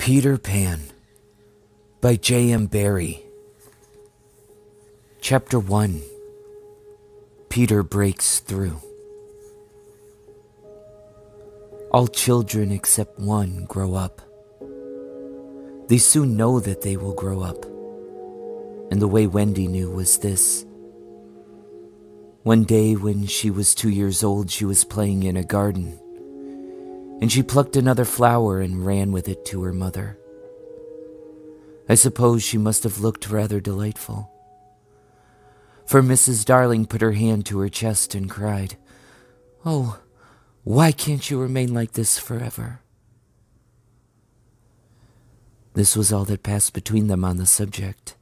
Peter Pan by J.M. Barrie. Chapter 1. Peter Breaks Through. All children except one grow up. They soon know that they will grow up. And the way Wendy knew was this. One day when she was 2 years old, she was playing in a garden. And she plucked another flower and ran with it to her mother. I suppose she must have looked rather delightful. For Mrs. Darling put her hand to her chest and cried, "Oh, why can't you remain like this forever?" This was all that passed between them on the subject.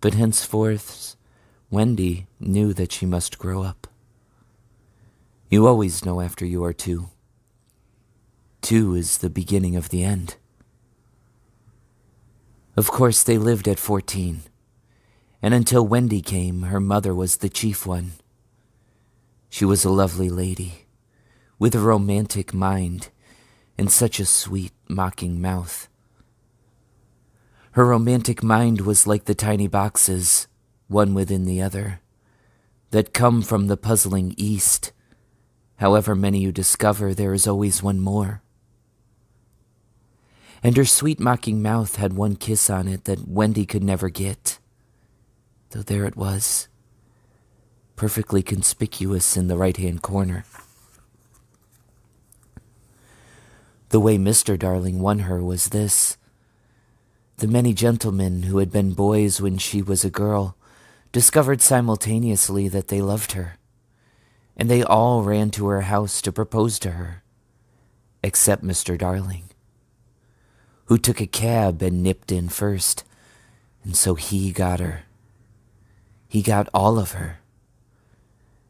But henceforth, Wendy knew that she must grow up. You always know after you are 2. 2 is the beginning of the end. Of course, they lived at 14, and until Wendy came, her mother was the chief one. She was a lovely lady, with a romantic mind and such a sweet, mocking mouth. Her romantic mind was like the tiny boxes, one within the other, that come from the puzzling East. However many you discover, there is always one more. And her sweet mocking mouth had one kiss on it that Wendy could never get, though there it was, perfectly conspicuous in the right-hand corner. The way Mr. Darling won her was this. The many gentlemen who had been boys when she was a girl discovered simultaneously that they loved her, and they all ran to her house to propose to her, except Mr. Darling, who took a cab and nipped in first, and so he got her. He got all of her,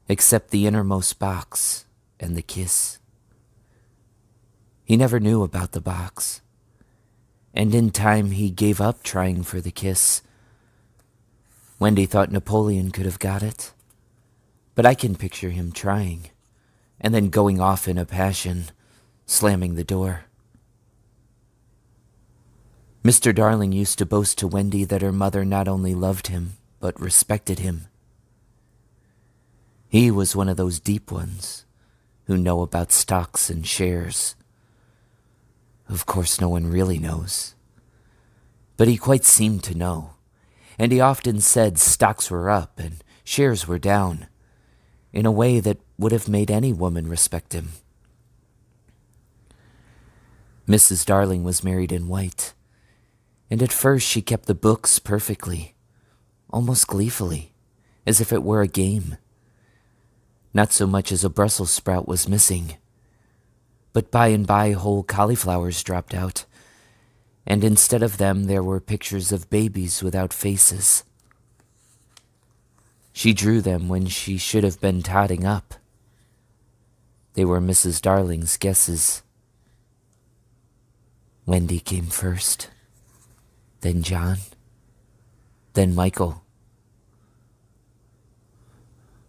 except the innermost box and the kiss. He never knew about the box, and in time he gave up trying for the kiss. Wendy thought Napoleon could have got it, but I can picture him trying, and then going off in a passion, slamming the door. Mr. Darling used to boast to Wendy that her mother not only loved him, but respected him. He was one of those deep ones who know about stocks and shares. Of course, no one really knows, but he quite seemed to know, and he often said stocks were up and shares were down, in a way that would have made any woman respect him. Mrs. Darling was married in white, and at first she kept the books perfectly, almost gleefully, as if it were a game. Not so much as a Brussels sprout was missing, but by and by whole cauliflowers dropped out, and instead of them there were pictures of babies without faces. She drew them when she should have been totting up. They were Mrs. Darling's guesses. Wendy came first, then John, then Michael.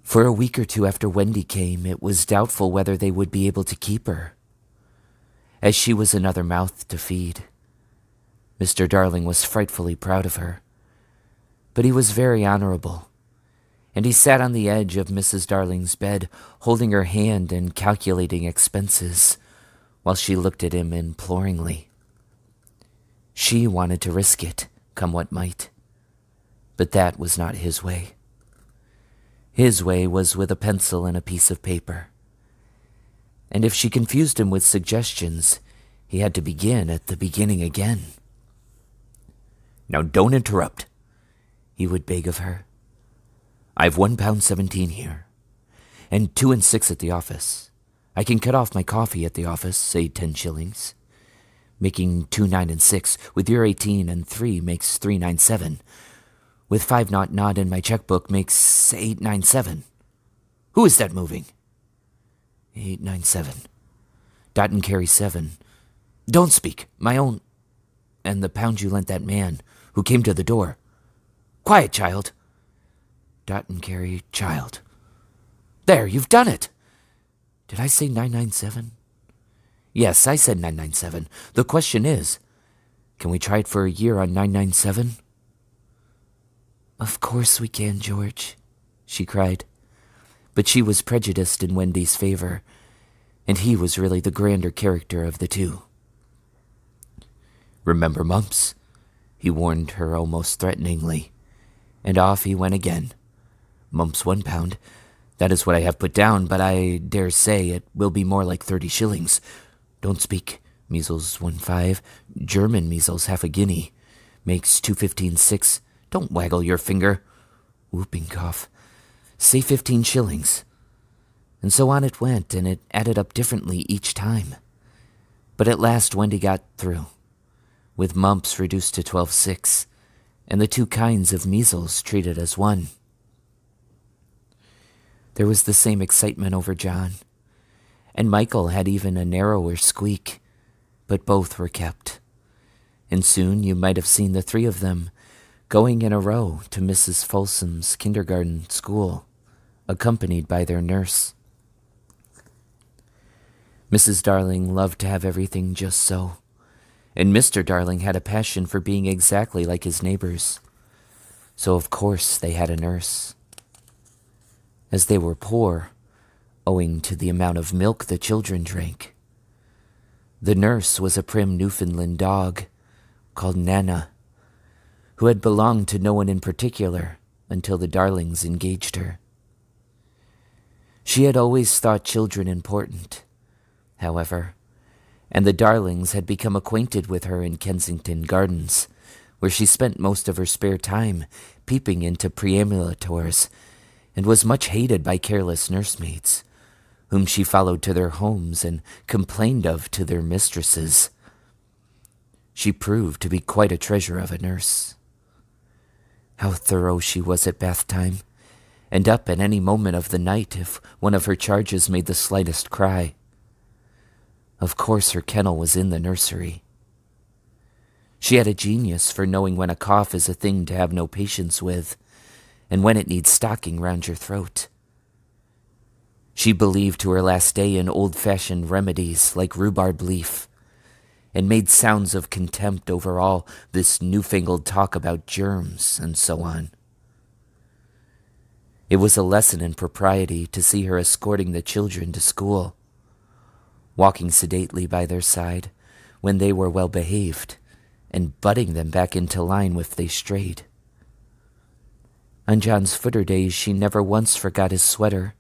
For a week or two after Wendy came, it was doubtful whether they would be able to keep her, as she was another mouth to feed. Mr. Darling was frightfully proud of her, but he was very honorable, and he sat on the edge of Mrs. Darling's bed, holding her hand and calculating expenses, while she looked at him imploringly. She wanted to risk it, come what might, but that was not his way. His way was with a pencil and a piece of paper, and if she confused him with suggestions, he had to begin at the beginning again. "Now don't interrupt," he would beg of her. "I've £1.17 here, and 2 and 6 at the office. I can cut off my coffee at the office, say 10 shillings. Making 2, 9, and 6, with your 18 and 3 makes 397. With 5 naught in my checkbook makes 897. Who is that moving? 897. Dot and carry 7. Don't speak, my own. And the pound you lent that man who came to the door. Quiet, child. Dot and carry child. There, you've done it. Did I say 997? Yes, I said 997. The question is, can we try it for a year on 997? Of course we can, George, she cried. But she was prejudiced in Wendy's favor, and he was really the grander character of the two. Remember, Mumps? He warned her almost threateningly, and off he went again. Mumps 1 pound. That is what I have put down, but I dare say it will be more like 30 shillings. Don't speak. Measles 1.5. German measles half a guinea. Makes 2.15 6. Don't waggle your finger. Whooping cough. Say 15 shillings. And so on it went, and it added up differently each time. But at last Wendy got through, with mumps reduced to 12.6, and the 2 kinds of measles treated as one. There was the same excitement over John, and Michael had even a narrower squeak, but both were kept. And soon you might have seen the 3 of them going in a row to Mrs. Folsom's kindergarten school, accompanied by their nurse. Mrs. Darling loved to have everything just so, and Mr. Darling had a passion for being exactly like his neighbors. So of course they had a nurse. As they were poor, owing to the amount of milk the children drank. The nurse was a prim Newfoundland dog called Nana, who had belonged to no one in particular until the Darlings engaged her. She had always thought children important, however, and the Darlings had become acquainted with her in Kensington Gardens, where she spent most of her spare time peeping into preambulators, and was much hated by careless nursemaids, whom she followed to their homes and complained of to their mistresses. She proved to be quite a treasure of a nurse. How thorough she was at bath time, and up at any moment of the night if one of her charges made the slightest cry. Of course her kennel was in the nursery. She had a genius for knowing when a cough is a thing to have no patience with, and when it needs stocking round your throat. She believed to her last day in old-fashioned remedies like rhubarb leaf, and made sounds of contempt over all this newfangled talk about germs and so on. It was a lesson in propriety to see her escorting the children to school, walking sedately by their side when they were well behaved, and butting them back into line if they strayed. On John's footer days she never once forgot his sweater,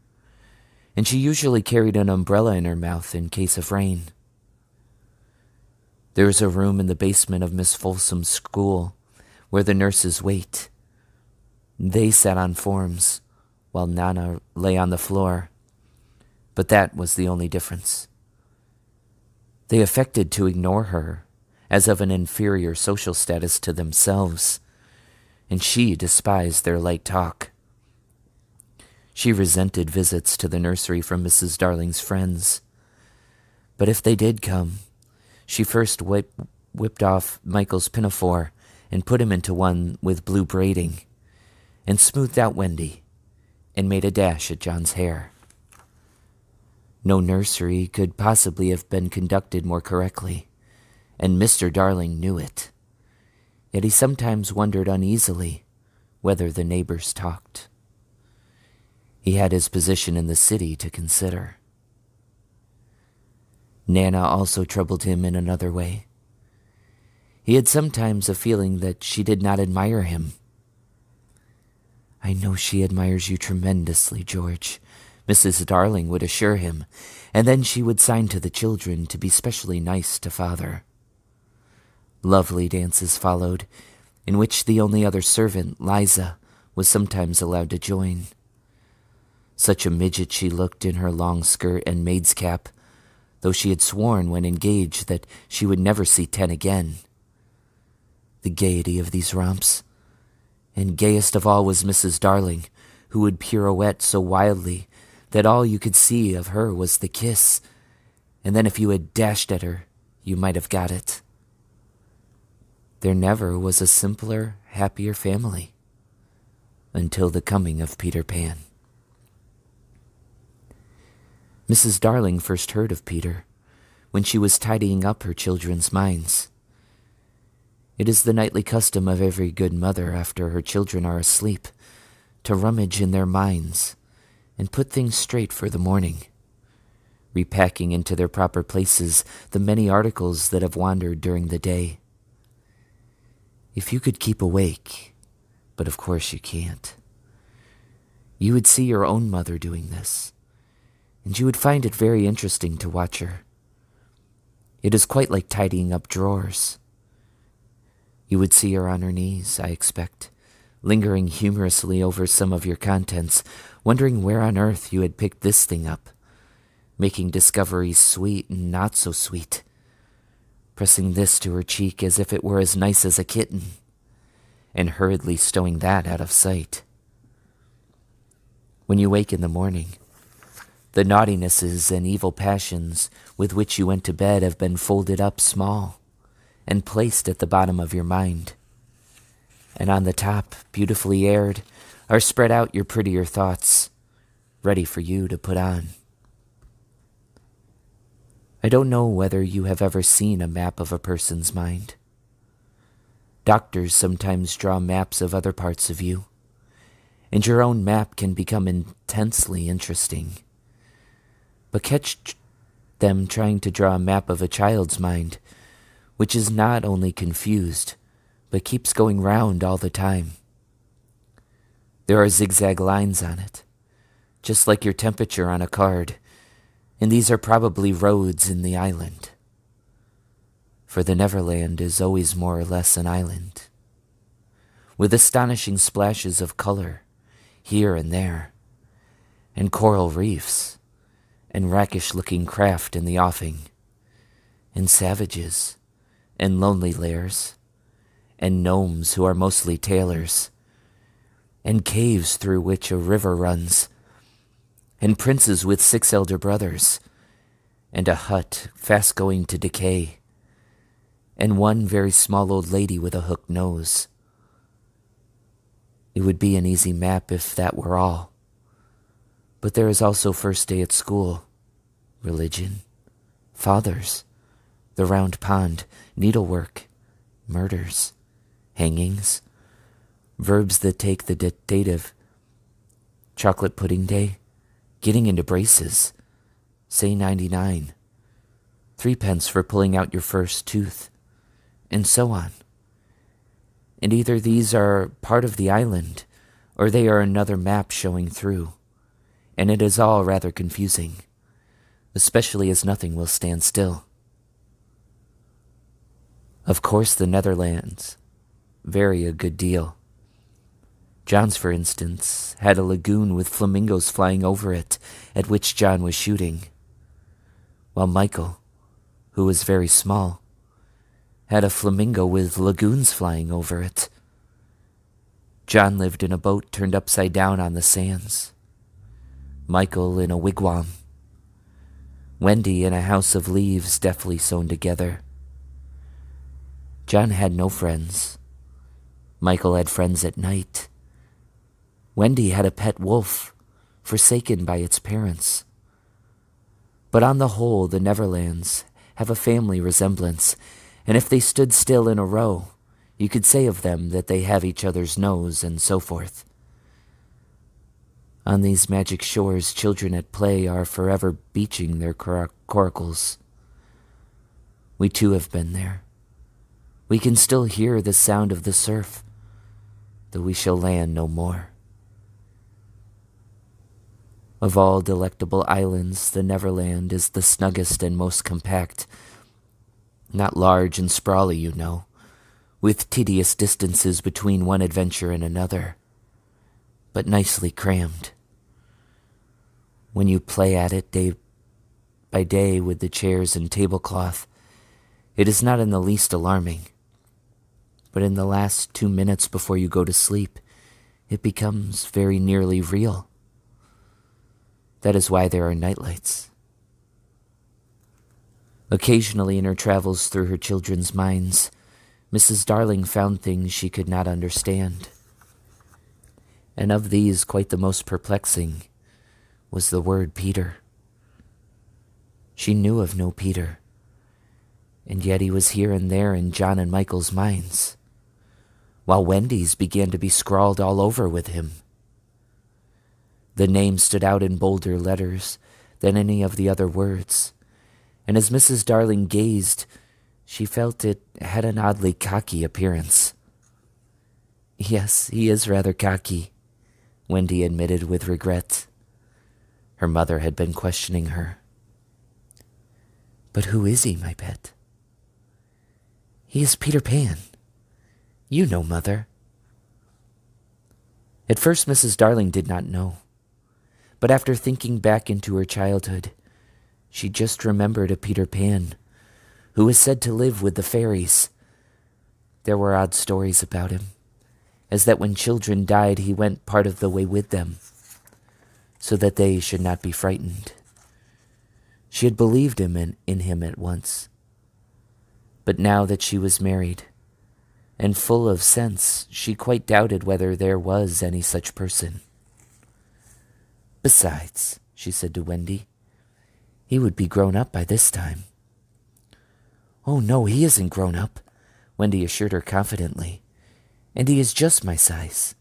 and she usually carried an umbrella in her mouth in case of rain. There is a room in the basement of Miss Folsom's school where the nurses wait. They sat on forms, while Nana lay on the floor, but that was the only difference. They affected to ignore her, as of an inferior social status to themselves, and she despised their light talk. She resented visits to the nursery from Mrs. Darling's friends, but if they did come, she first whipped off Michael's pinafore and put him into one with blue braiding, and smoothed out Wendy, and made a dash at John's hair. No nursery could possibly have been conducted more correctly, and Mr. Darling knew it. Yet he sometimes wondered uneasily whether the neighbors talked. He had his position in the city to consider. Nana also troubled him in another way. He had sometimes a feeling that she did not admire him. "I know she admires you tremendously, George," Mrs. Darling would assure him, and then she would sign to the children to be specially nice to father. Lovely dances followed, in which the only other servant, Liza, was sometimes allowed to join. Such a midget she looked in her long skirt and maid's cap, though she had sworn when engaged that she would never see 10 again. The gaiety of these romps, and gayest of all was Mrs. Darling, who would pirouette so wildly that all you could see of her was the kiss, and then if you had dashed at her, you might have got it. There never was a simpler, happier family, until the coming of Peter Pan. Mrs. Darling first heard of Peter when she was tidying up her children's minds. It is the nightly custom of every good mother after her children are asleep to rummage in their minds and put things straight for the morning, repacking into their proper places the many articles that have wandered during the day. If you could keep awake, but of course you can't, you would see your own mother doing this, and you would find it very interesting to watch her. It is quite like tidying up drawers. You would see her on her knees, I expect, lingering humorously over some of your contents, wondering where on earth you had picked this thing up, making discoveries sweet and not so sweet, pressing this to her cheek as if it were as nice as a kitten, and hurriedly stowing that out of sight. When you wake in the morning, the naughtinesses and evil passions with which you went to bed have been folded up small and placed at the bottom of your mind. And on the top, beautifully aired, are spread out your prettier thoughts, ready for you to put on. I don't know whether you have ever seen a map of a person's mind. Doctors sometimes draw maps of other parts of you, and your own map can become intensely interesting. But catch them trying to draw a map of a child's mind, which is not only confused, but keeps going round all the time. There are zigzag lines on it, just like your temperature on a card, and these are probably roads in the island. For the Neverland is always more or less an island, with astonishing splashes of color here and there, and coral reefs, and rakish-looking craft in the offing, and savages, and lonely lairs, and gnomes who are mostly tailors, and caves through which a river runs, and princes with 6 elder brothers, and a hut fast going to decay, and one very small old lady with a hooked nose. It would be an easy map if that were all. But there is also first day at school, religion, fathers, the round pond, needlework, murders, hangings, verbs that take the dative, chocolate pudding day, getting into braces, say 99, 3 pence for pulling out your first tooth, and so on. And either these are part of the island, or they are another map showing through, and it is all rather confusing, especially as nothing will stand still. Of course, the Netherlands vary a good deal. John's, for instance, had a lagoon with flamingos flying over it, at which John was shooting, while Michael, who was very small, had a flamingo with lagoons flying over it. John lived in a boat turned upside down on the sands, Michael in a wigwam, Wendy in a house of leaves deftly sewn together. John had no friends. Michael had friends at night. Wendy had a pet wolf, forsaken by its parents. But on the whole, the Neverlands have a family resemblance, and if they stood still in a row, you could say of them that they have each other's nose, and so forth. On these magic shores, children at play are forever beaching their coracles. We too have been there. We can still hear the sound of the surf, though we shall land no more. Of all delectable islands, the Neverland is the snuggest and most compact. Not large and sprawly, you know, with tedious distances between one adventure and another, but nicely crammed. When you play at it day by day with the chairs and tablecloth, it is not in the least alarming. But in the last 2 minutes before you go to sleep, it becomes very nearly real. That is why there are nightlights. Occasionally in her travels through her children's minds, Mrs. Darling found things she could not understand. And of these, quite the most perplexing was the word Peter. She knew of no Peter, and yet he was here and there in John and Michael's minds, while Wendy's began to be scrawled all over with him. The name stood out in bolder letters than any of the other words, and as Mrs. Darling gazed, she felt it had an oddly cocky appearance. "Yes, he is rather cocky," Wendy admitted with regret. Her mother had been questioning her. "But who is he, my pet?" "He is Peter Pan. You know, Mother." At first, Mrs. Darling did not know, but after thinking back into her childhood, she just remembered a Peter Pan who was said to live with the fairies. There were odd stories about him, as that when children died, he went part of the way with them, so that they should not be frightened. She had believed in him at once, but now that she was married and full of sense, she quite doubted whether there was any such person. "Besides," she said to Wendy, "he would be grown up by this time." "Oh, no, he isn't grown up," Wendy assured her confidently, "and he is just my size."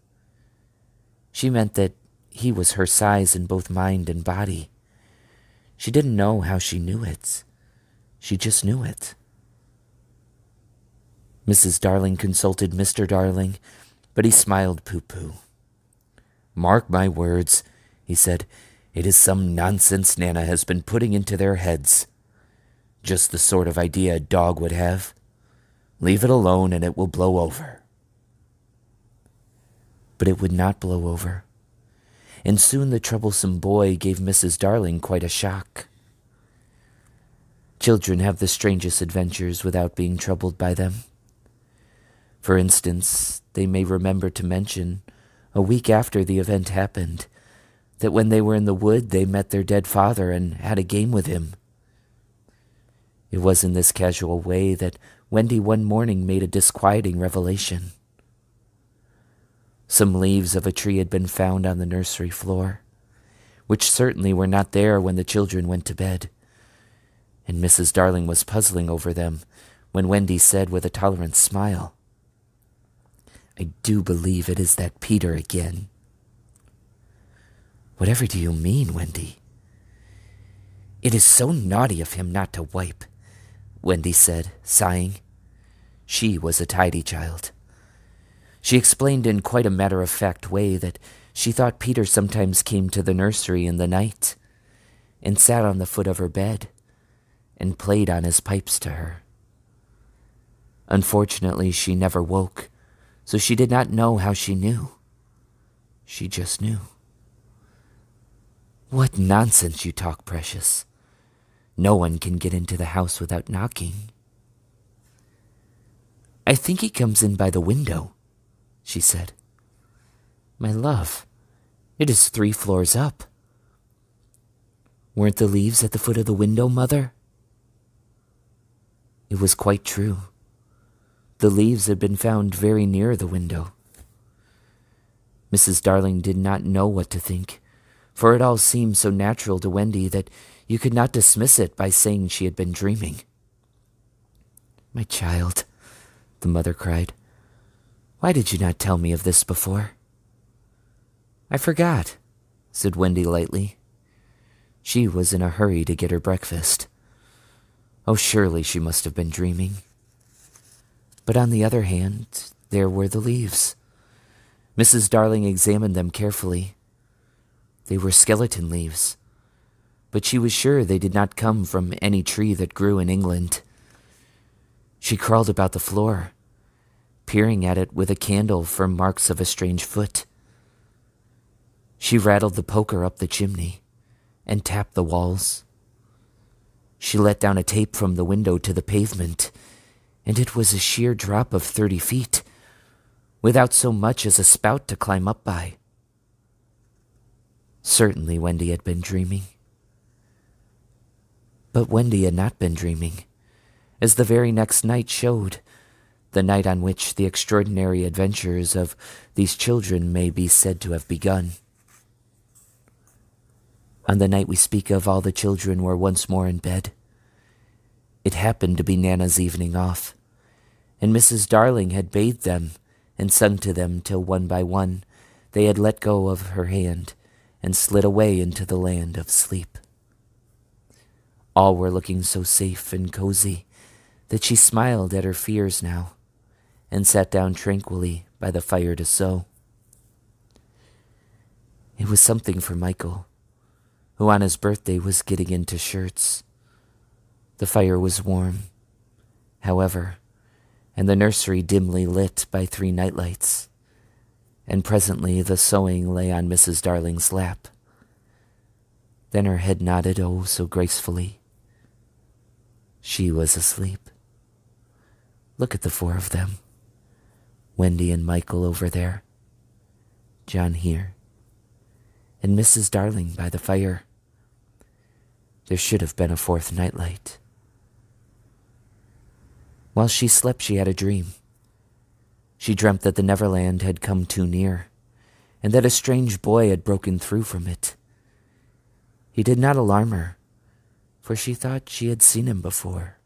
She meant that he was her size in both mind and body. She didn't know how she knew it. She just knew it. Mrs. Darling consulted Mr. Darling, but he smiled pooh-pooh. "Mark my words," he said, "it is some nonsense Nana has been putting into their heads. Just the sort of idea a dog would have. Leave it alone and it will blow over." But it would not blow over, and soon the troublesome boy gave Mrs. Darling quite a shock. Children have the strangest adventures without being troubled by them. For instance, they may remember to mention, a week after the event happened, that when they were in the wood they met their dead father and had a game with him. It was in this casual way that Wendy one morning made a disquieting revelation. Some leaves of a tree had been found on the nursery floor, which certainly were not there when the children went to bed, and Mrs. Darling was puzzling over them when Wendy said with a tolerant smile, "I do believe it is that Peter again." "Whatever do you mean, Wendy?" "It is so naughty of him not to wipe," Wendy said, sighing. She was a tidy child. She explained in quite a matter-of-fact way that she thought Peter sometimes came to the nursery in the night and sat on the foot of her bed and played on his pipes to her. Unfortunately, she never woke, so she did not know how she knew. She just knew. "What nonsense you talk, Precious. No one can get into the house without knocking." "I think he comes in by the window," she said. "My love, it is 3 floors up." "Weren't the leaves at the foot of the window, Mother?" It was quite true. The leaves had been found very near the window. Mrs. Darling did not know what to think, for it all seemed so natural to Wendy that you could not dismiss it by saying she had been dreaming. "My child," the mother cried, "why did you not tell me of this before?" "I forgot," said Wendy lightly. She was in a hurry to get her breakfast. Oh, surely she must have been dreaming. But on the other hand, there were the leaves. Mrs. Darling examined them carefully. They were skeleton leaves, but she was sure they did not come from any tree that grew in England. She crawled about the floor, peering at it with a candle for marks of a strange foot. She rattled the poker up the chimney and tapped the walls. She let down a tape from the window to the pavement, and it was a sheer drop of 30 feet, without so much as a spout to climb up by. Certainly Wendy had been dreaming. But Wendy had not been dreaming, as the very next night showed, the night on which the extraordinary adventures of these children may be said to have begun. On the night we speak of, all the children were once more in bed, It happened to be Nana's evening off, and Mrs. Darling had bathed them and sung to them till one by one they had let go of her hand and slid away into the land of sleep. All were looking so safe and cozy that she smiled at her fears now and sat down tranquilly by the fire to sew. It was something for Michael, who on his birthday was getting into shirts. The fire was warm, however, and the nursery dimly lit by 3 nightlights, and presently the sewing lay on Mrs. Darling's lap. Then her head nodded oh so gracefully. She was asleep. Look at the 4 of them. Wendy and Michael over there, John here, and Mrs. Darling by the fire. There should have been a 4th nightlight. While she slept, she had a dream. She dreamt that the Neverland had come too near, and that a strange boy had broken through from it. He did not alarm her, for she thought she had seen him before,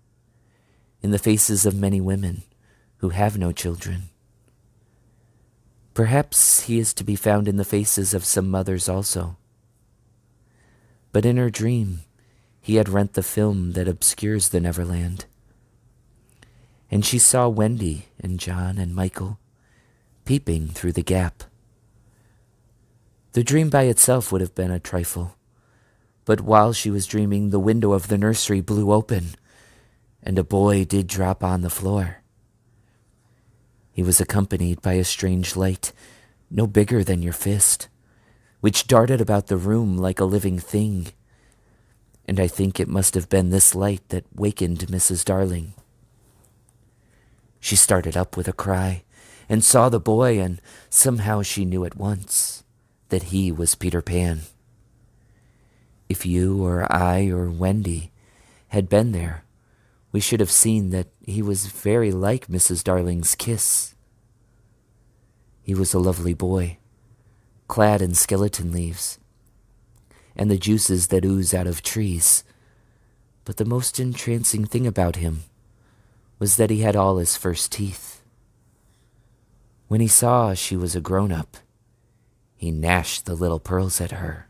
in the faces of many women who have no children. Perhaps he is to be found in the faces of some mothers also. But in her dream, he had rent the film that obscures the Neverland, and she saw Wendy and John and Michael peeping through the gap. The dream by itself would have been a trifle, but while she was dreaming, the window of the nursery blew open, and a boy did drop on the floor. He was accompanied by a strange light, no bigger than your fist, which darted about the room like a living thing, and I think it must have been this light that wakened Mrs. Darling. She started up with a cry, and saw the boy, and somehow she knew at once that he was Peter Pan. If you or I or Wendy had been there, we should have seen that he was very like Mrs. Darling's kiss. He was a lovely boy, clad in skeleton leaves, and the juices that ooze out of trees. But the most entrancing thing about him was that he had all his first teeth. When he saw she was a grown-up, he gnashed the little pearls at her.